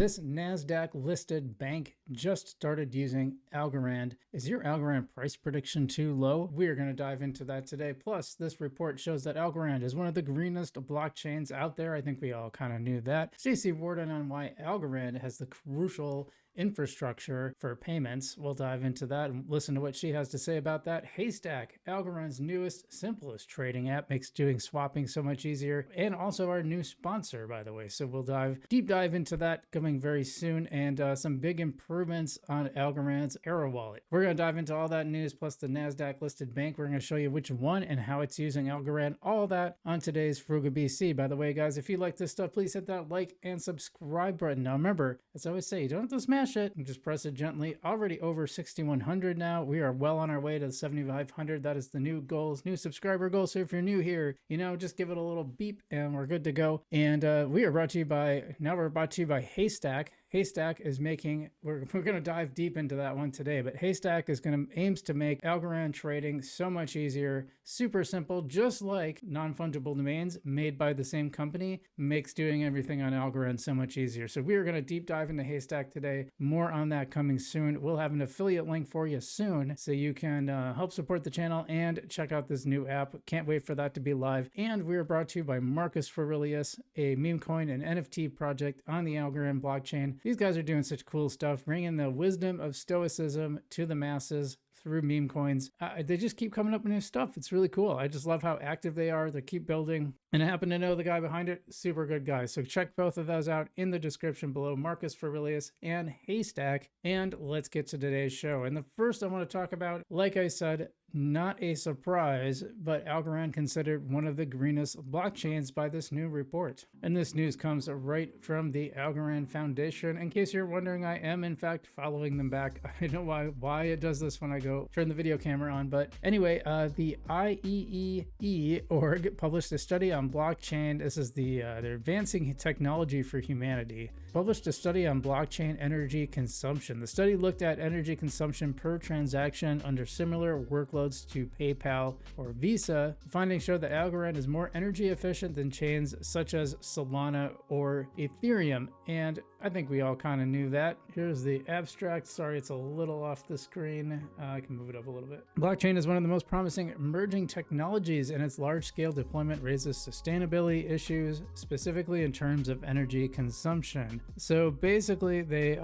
This NASDAQ listed bank just started using Algorand. Is your Algorand price prediction too low? We are going to dive into that today. Plus, this report shows that Algorand is one of the greenest blockchains out there. I think we all kind of knew that. Stacey Warden on why Algorand has the crucial infrastructure for payments. We'll dive into that and listen to what she has to say about that. Haystack, Algorand's newest, simplest trading app, makes doing swapping so much easier, and also our new sponsor, by the way. So we'll deep dive into that coming very soon, and some big improvements on Algorand's Arrow wallet. We're going to dive into all that news, plus the NASDAQ listed bank. We're going to show you which one and how it's using Algorand, all that on today's Frugal BC. By the way, guys, if you like this stuff, please hit that like and subscribe button. Now remember, as I always say, you don't have to smash it, and just press it gently. Already over 6,100 now. We are well on our way to 7,500. That is the new goals, new subscriber goal. So if you're new here, just give it a little beep and we're good to go. And we are brought to you by Haystack. Haystack is making, we're going to dive deep into that one today, but Haystack aims to make Algorand trading so much easier, super simple, just like non-fungible domains made by the same company makes doing everything on Algorand so much easier. So we are going to deep dive into Haystack today. More on that coming soon. We'll have an affiliate link for you soon so you can help support the channel and check out this new app. Can't wait for that to be live. And we are brought to you by Marcus Aurelius, a meme coin and NFT project on the Algorand blockchain. These guys are doing such cool stuff, bringing the wisdom of stoicism to the masses through meme coins. They just keep coming up with new stuff. It's really cool. I just love how active they are. They keep building. And I happen to know the guy behind it. Super good guy. So check both of those out in the description below. Marcus Aurelius and Haystack. And let's get to today's show. And the first I want to talk about, like I said, not a surprise, but Algorand considered one of the greenest blockchains by this new report. And this news comes right from the Algorand Foundation. In case you're wondering, I am in fact following them back. I don't know why it does this when I go turn the video camera on, but anyway, the IEEE org published a study on blockchain. This is they're advancing technology for humanity. Published a study on blockchain energy consumption. The study looked at energy consumption per transaction under similar workloads to PayPal or Visa. The findings showed that Algorand is more energy efficient than chains such as Solana or Ethereum. And I think we all kind of knew that. Here's the abstract. Sorry, it's a little off the screen. I can move it up a little bit. Blockchain is one of the most promising emerging technologies, and its large-scale deployment raises sustainability issues, specifically in terms of energy consumption. So basically, they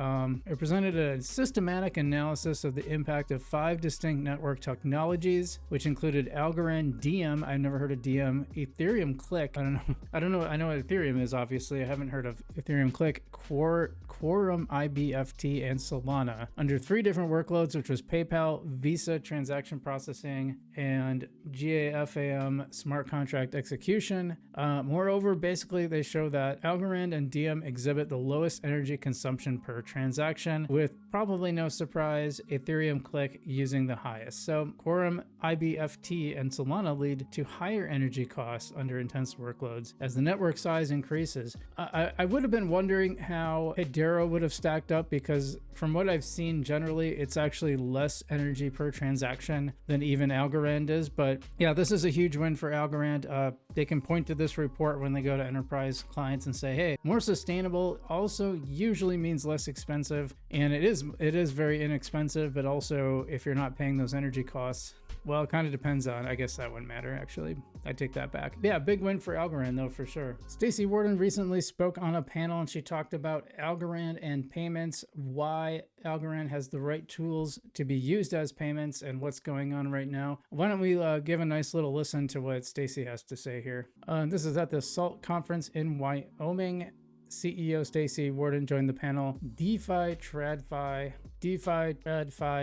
presented a systematic analysis of the impact of 5 distinct network technologies, which included Algorand, Diem. I've never heard of Diem. Ethereum Click. I don't know. I know what Ethereum is, obviously. I haven't heard of Ethereum Click, Quorum IBFT, and Solana under 3 different workloads, which was PayPal, Visa transaction processing, and GAFAM smart contract execution. Moreover, basically, they show that Algorand and Diem exhibit the lowest energy consumption per transaction, with probably no surprise, Ethereum Click using the highest. So Quorum, IBFT, and Solana lead to higher energy costs under intense workloads as the network size increases. I would have been wondering how Hedera would have stacked up, because from what I've seen generally, it's actually less energy per transaction than even Algorand is. But yeah, this is a huge win for Algorand. They can point to this report when they go to enterprise clients and say, hey, more sustainable also usually means less expensive. And it is very inexpensive, but also if you're not paying those energy costs, well, it kind of depends on, I guess that wouldn't matter, actually. I take that back. Yeah, big win for Algorand, though, for sure. Stacey Warden recently spoke on a panel, and she talked about Algorand and payments, why Algorand has the right tools to be used as payments, and what's going on right now. Why don't we give a nice little listen to what Stacey has to say here. This is at the SALT conference in Wyoming. CEO Stacey Warden joined the panel. DeFi, TradFi,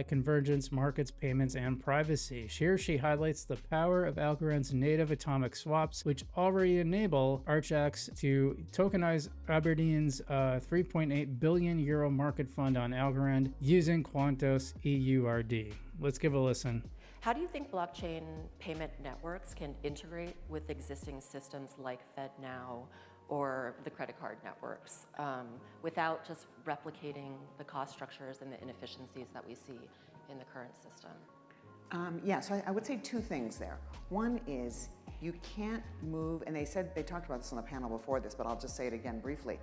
convergence, markets, payments, and privacy. Here she highlights the power of Algorand's native atomic swaps, which already enable Archax to tokenize Aberdeen's 3.8 billion euro market fund on Algorand using Quantos EURD. Let's give a listen. How do you think blockchain payment networks can integrate with existing systems like FedNow or the credit card networks without just replicating the cost structures and the inefficiencies that we see in the current system? Yeah, so I would say 2 things there. One is you can't move, and they talked about this on the panel before this, but I'll just say it again briefly.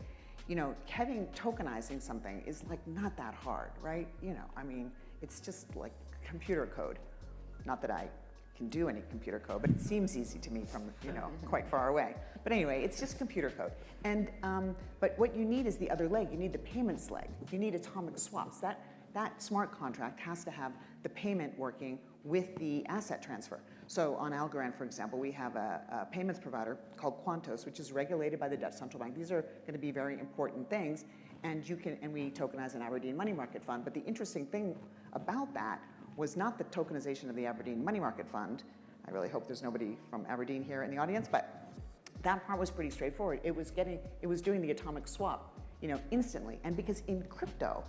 tokenizing something is like not that hard, right? I mean, it's just like computer code. Not that I can do any computer code, but it seems easy to me from, quite far away. But anyway, it's just computer code. And, but what you need is the other leg. You need the payments leg. You need atomic swaps. That smart contract has to have the payment working with the asset transfer. So on Algorand, for example, we have a payments provider called Quantos, which is regulated by the Dutch Central Bank. These are going to be very important things, and we tokenize an Aberdeen money market fund. But the interesting thing about that was not the tokenization of the Aberdeen money market fund. I really hope there's nobody from Aberdeen here in the audience, but that part was pretty straightforward. It was doing the atomic swap, instantly. And because in crypto,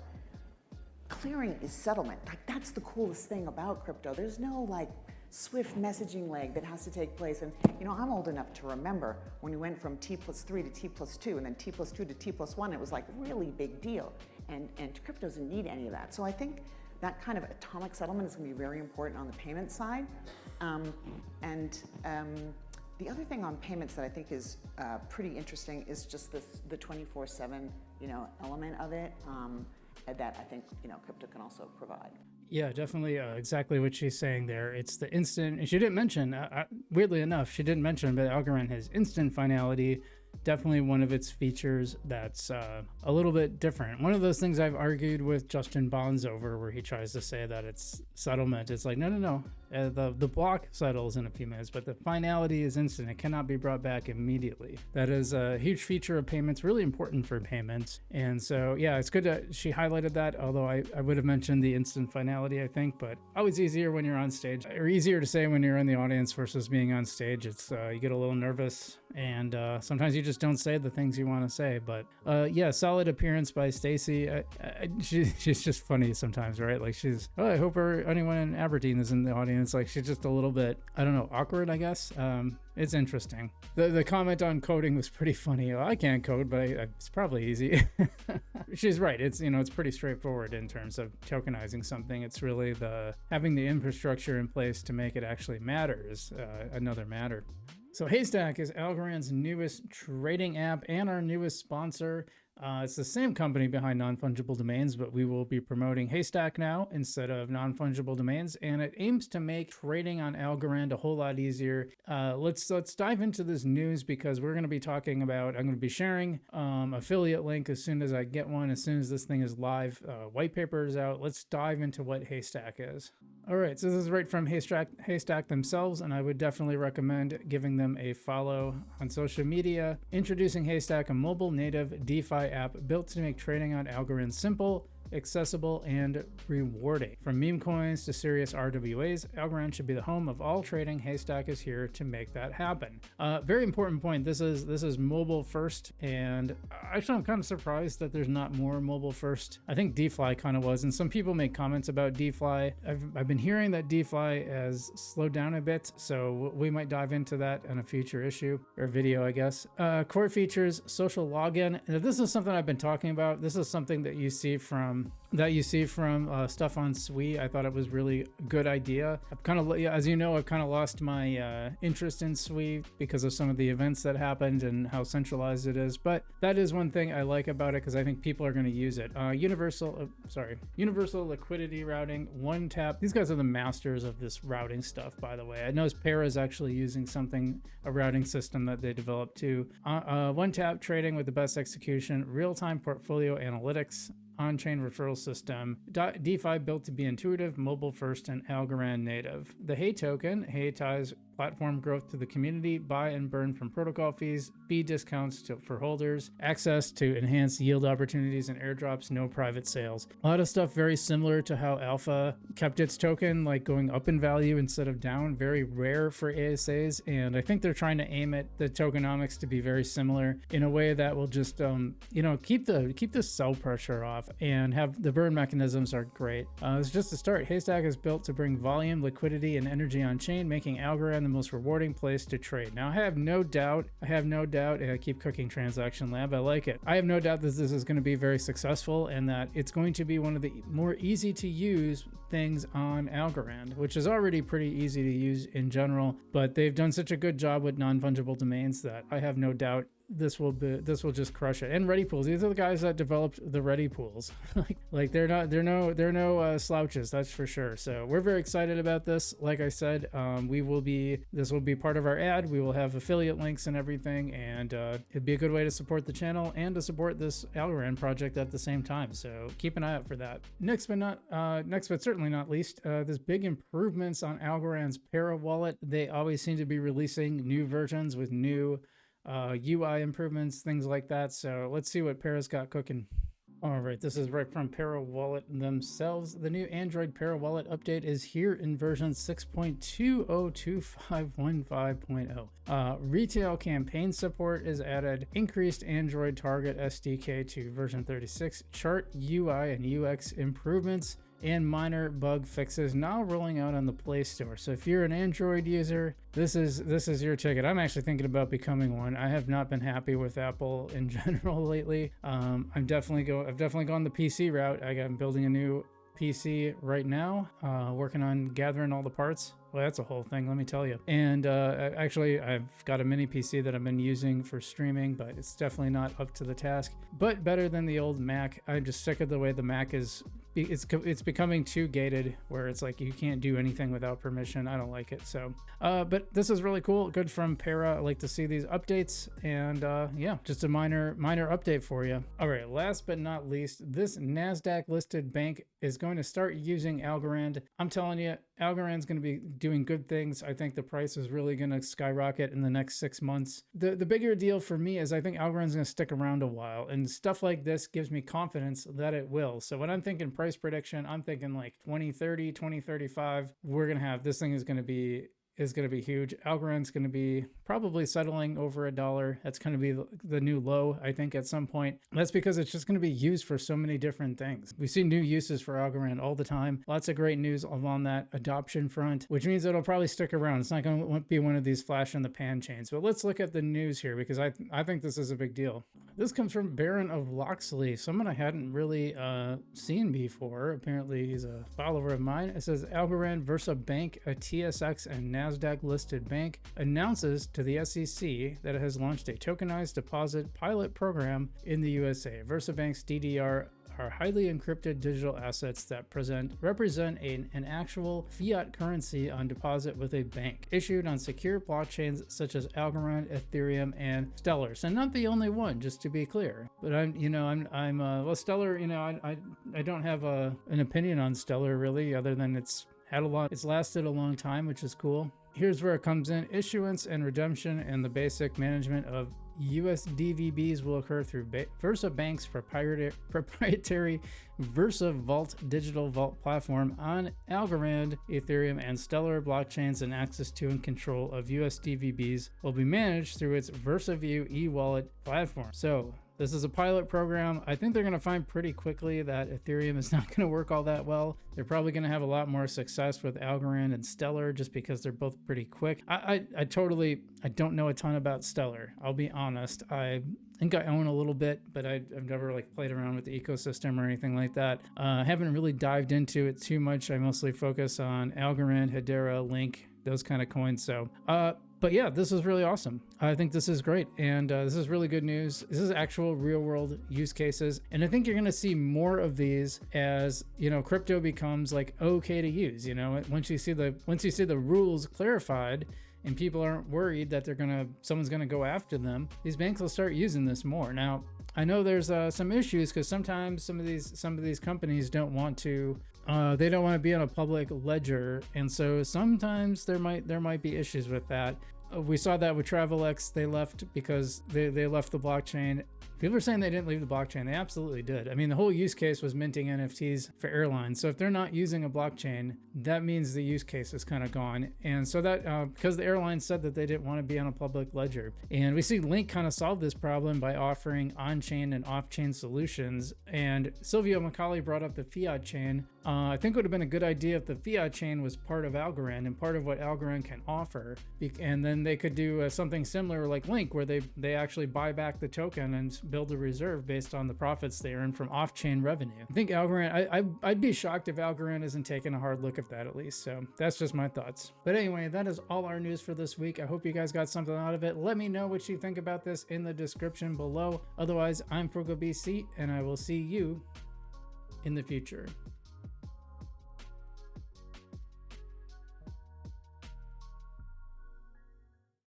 clearing is settlement. Like, that's the coolest thing about crypto. There's no like swift messaging leg that has to take place. And I'm old enough to remember when we went from T+3 to T+2 and then T+2 to T+1, it was like really big deal. And crypto doesn't need any of that. So I think that kind of atomic settlement is going to be very important on the payment side. The other thing on payments that I think is pretty interesting is just the 24/7 element of it. That I think crypto can also provide. Yeah, definitely exactly what she's saying there. It's the instant, and she didn't mention, weirdly enough, she didn't mention, but Algorand has instant finality. Definitely one of its features that's a little bit different. One of those things I've argued with Justin Bonds over, where he tries to say that it's settlement. It's like, no. The block settles in a few minutes, but the finality is instant. It cannot be brought back immediately. That is a huge feature of payments, really important for payments. And so, yeah, it's good that she highlighted that, although I would have mentioned the instant finality, I think, but always easier when you're on stage, or easier to say when you're in the audience versus being on stage. It's you get a little nervous, and sometimes you just don't say the things you want to say. But yeah, solid appearance by Stacy. She's just funny sometimes, right? Like I hope anyone in Aberdeen is in the audience. Like, she's just a little bit, I don't know, awkward, I guess. It's interesting. The comment on coding was pretty funny. Well, I can't code, but it's probably easy. She's right. It's it's pretty straightforward in terms of tokenizing something. It's really having the infrastructure in place to make it actually matter is another matter. So Haystack is Algorand's newest trading app and our newest sponsor. It's the same company behind Non-Fungible Domains, but we will be promoting Haystack now instead of Non-Fungible Domains, and it aims to make trading on Algorand a whole lot easier. Let's dive into this news, because we're going to be I'm going to be sharing affiliate link as soon as I get one, as soon as this thing is live. White paper is out. Let's dive into what Haystack is. All right, so this is right from Haystack themselves, and I would definitely recommend giving them a follow on social media. Introducing Haystack, a mobile native DeFi app built to make trading on Algorand simple, accessible, and rewarding. From meme coins to serious RWAs, Algorand should be the home of all trading. Haystack is here to make that happen. Very important point. This is mobile first, and actually I'm kind of surprised that there's not more mobile first. I think DeFi kind of was, and some people make comments about DeFi. I've been hearing that DeFi has slowed down a bit, so we might dive into that in a future issue or video, I guess. Core features, social login. Now, this is something I've been talking about. This is something that you see from stuff on Sui. I thought it was really a good idea. I've kind of, as you know, I've kind of lost my interest in Sui because of some of the events that happened and how centralized it is. But that is one thing I like about it, because I think people are going to use it. Universal liquidity routing, one tap. These guys are the masters of this routing stuff, by the way. I know Para is actually using a routing system that they developed too. One tap trading with the best execution, real-time portfolio analytics, on-chain referral system, DeFi built to be intuitive, mobile first, and Algorand native. The Hay token, Hay ties platform growth to the community, buy and burn from protocol fees, fee discounts for holders, access to enhanced yield opportunities and airdrops, no private sales. A lot of stuff very similar to how Alpha kept its token, like going up in value instead of down. Very rare for ASAs, and I think they're trying to aim at the tokenomics to be very similar in a way that will just keep the sell pressure off, and have the burn mechanisms are great. It's just a start. Haystack is built to bring volume, liquidity, and energy on chain, making Algorand the most rewarding place to trade. Now, I have no doubt, I keep cooking Transaction Lab, I like it. I have no doubt that this is going to be very successful, and that it's going to be one of the more easy to use things on Algorand, which is already pretty easy to use in general, but they've done such a good job with non-fungible domains that I have no doubt this will just crush it. And Ready Pools, these are the guys that developed the Ready Pools. like they're no slouches, that's for sure. So we're very excited about this. Like I said, this will be part of our ad. We will have affiliate links and everything, and it'd be a good way to support the channel and to support this Algorand project at the same time. So keep an eye out for that. Next but certainly not least, there's big improvements on Algorand's Para wallet. They always seem to be releasing new versions with new UI improvements, things like that. So let's see what Para's got cooking. All right, this is right from Para Wallet themselves. The new Android Para Wallet update is here in version 6.202515.0. Retail campaign support is added. Increased Android Target SDK to version 36. Chart UI and UX improvements and minor bug fixes now rolling out on the Play Store. So if you're an Android user, this is your ticket. I'm actually thinking about becoming one. I have not been happy with Apple in general lately. I've definitely gone the PC route. I'm building a new PC right now, working on gathering all the parts. Well, that's a whole thing, let me tell you. And actually, I've got a mini PC that I've been using for streaming, but it's definitely not up to the task. But better than the old Mac. I'm just sick of the way the Mac is. It's becoming too gated, where it's like you can't do anything without permission. I don't like it. So, but this is really cool. Good from Para. I like to see these updates, and yeah, just a minor update for you. All right, last but not least, this NASDAQ listed bank is going to start using Algorand. I'm telling you, Algorand's going to be doing good things. I think the price is really going to skyrocket in the next 6 months. The bigger deal for me is I think Algorand's going to stick around a while, and stuff like this gives me confidence that it will. So when I'm thinking price prediction, I'm thinking like 2030, 2035, we're going to have, this thing is going to be huge. Algorand's going to be probably settling over $1. That's going to be the new low, I think, at some point. That's because it's just going to be used for so many different things. We see new uses for Algorand all the time. Lots of great news along that adoption front, which means it'll probably stick around. It's not going to be one of these flash in the pan chains. But let's look at the news here, because I think this is a big deal. This comes from Baron of Loxley, someone I hadn't really seen before. Apparently he's a follower of mine. It says Algorand Versa Bank, a TSX and NASDAQ listed bank, announces to the SEC that it has launched a tokenized deposit pilot program in the USA. VersaBank's DDR are highly encrypted digital assets that represent an actual fiat currency on deposit with a bank, issued on secure blockchains such as Algorand, Ethereum, and Stellar. So not the only one, just to be clear. But well, Stellar, I don't have an opinion on Stellar really, other than it's lasted a long time, which is cool. Here's where it comes in. Issuance and redemption and the basic management of USDVBs will occur through VersaBank's proprietary Versa Vault digital vault platform on Algorand, Ethereum, and Stellar blockchains, and access to and control of USDVBs will be managed through its VersaView e-wallet platform. So this is a pilot program. I think they're going to find pretty quickly that Ethereum is not going to work all that well. They're probably going to have a lot more success with Algorand and Stellar just because they're both pretty quick. I don't know a ton about Stellar. I'll be honest. I think I own a little bit, but I've never played around with the ecosystem or anything like that. Haven't really dived into it too much. I mostly focus on Algorand, Hedera, Link, those kind of coins. So, but yeah, this is really awesome. I think this is great. And this is really good news. This is actual real world use cases. And I think you're going to see more of these as, crypto becomes okay to use. Once you see the rules clarified and people aren't worried that someone's going to go after them, these banks will start using this more. Now, I know there's some issues because sometimes some of these companies don't want to they don't want to be on a public ledger, and so sometimes there might be issues with that. We saw that with TravelX. They left because they left the blockchain. People are saying they didn't leave the blockchain. They absolutely did. I mean, the whole use case was minting NFTs for airlines. So if they're not using a blockchain, that means the use case is kind of gone. And so that because the airlines said that they didn't want to be on a public ledger. And we see Link kind of solve this problem by offering on-chain and off-chain solutions. And Silvio Macaulay brought up the fiat chain. I think it would have been a good idea if the fiat chain was part of Algorand and part of what Algorand can offer. And then then they could do something similar like Link, where they actually buy back the token and build a reserve based on the profits they earn from off-chain revenue. I think Algorand, I'd be shocked if Algorand isn't taking a hard look at that at least. So that's just my thoughts. But anyway, that is all our news for this week. I hope you guys got something out of it. Let me know what you think about this in the description below. Otherwise, I'm FrugalBC, and I will see you in the future.